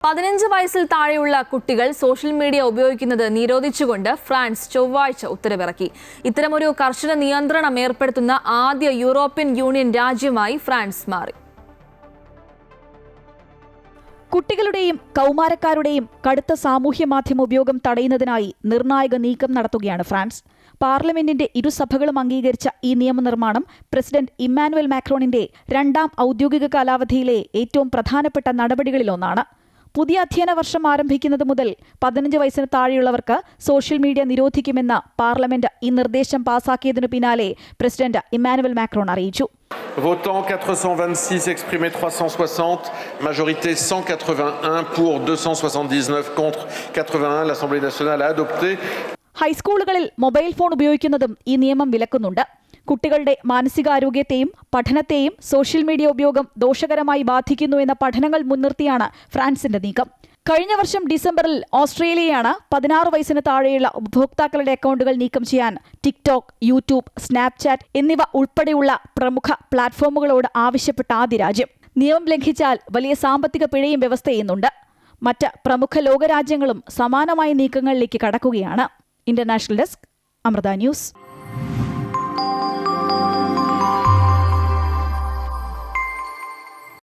15 വയസ്സിൽ താഴെയുള്ള കുട്ടികൾ സോഷ്യൽ മീഡിയ ഉപയോഗിക്കുന്നത് നിരോധിച്ചുകൊണ്ട് ഫ്രാൻസ് ചൊവ്വാഴ്ച ഉത്തരവിറക്കി. ഇത്തരമൊരു കർശന നിയന്ത്രണം ഏർപ്പെടുത്തുന്ന ആദ്യ യൂറോപ്യൻ യൂണിയൻ രാജ്യമായി ഫ്രാൻസ് മാറി. കുട്ടികളുടെയും കൗമാരക്കാരുടെയും കടുത്ത സാമൂഹ്യ മാധ്യമ ഉപയോഗം തടയുന്നതിനായി നിർണായക നീക്കം നടത്തുകയാണ് ഫ്രാൻസ്. പാർലമെന്റിന്റെ ഇരുസഭകളും അംഗീകരിച്ച ഈ നിയമനിർമ്മാണം പ്രസിഡന്റ് ഇമ്മാനുവൽ മാക്രോണിന്റെ രണ്ടാം ഔദ്യോഗിക കാലാവധിയിലെ ഏറ്റവും പ്രധാനപ്പെട്ട നടപടികളിലൊന്നാണ്. പുതിയ അധ്യയന വർഷം ആരംഭിക്കുന്നത് മുതൽ 15 വയസ്സിന് താഴെയുള്ളവർക്ക് സോഷ്യൽ മീഡിയ നിരോധിക്കുമെന്ന് പാർലമെന്റ് ഈ നിർദ്ദേശം പാസാക്കിയതിനു പിന്നാലെ പ്രസിഡന്റ് ഇമ്മാനുവൽ മാക്രോൺ അറിയിച്ചു. Votant 426, exprimé 360, majorité 181 pour 279 contre 81, l'Assemblée nationale a adopté. ഹൈസ്കൂളുകളിൽ മൊബൈൽ ഫോൺ ഉപയോഗിക്കുന്നതും ഈ നിയമം വിലക്കുന്നുണ്ട്. കുട്ടികളുടെ മാനസികാരോഗ്യത്തെയും പഠനത്തെയും സോഷ്യൽ മീഡിയ ഉപയോഗം ദോഷകരമായി ബാധിക്കുന്നു എന്ന പഠനങ്ങൾ മുൻനിർത്തിയാണ് ഫ്രാൻസിന്റെ നീക്കം. കഴിഞ്ഞ വർഷം ഡിസംബറിൽ ഓസ്ട്രേലിയയാണ് 16 വയസ്സിന് താഴെയുള്ള ഉപഭോക്താക്കളുടെ അക്കൗണ്ടുകൾ നീക്കം ചെയ്യാൻ ടിക്ടോക്ക്, യൂട്യൂബ്, സ്നാപ്ചാറ്റ് എന്നിവ ഉൾപ്പെടെയുള്ള പ്രമുഖ പ്ലാറ്റ്ഫോമുകളോട് ആവശ്യപ്പെട്ട ആദ്യ രാജ്യം. നിയമം ലംഘിച്ചാൽ വലിയ സാമ്പത്തിക പിഴയും വ്യവസ്ഥ ചെയ്യുന്നുണ്ട്. മറ്റ് പ്രമുഖ ലോകരാജ്യങ്ങളും സമാനമായ നീക്കങ്ങളിലേക്ക് കടക്കുകയാണ്. International desk, Amrita news.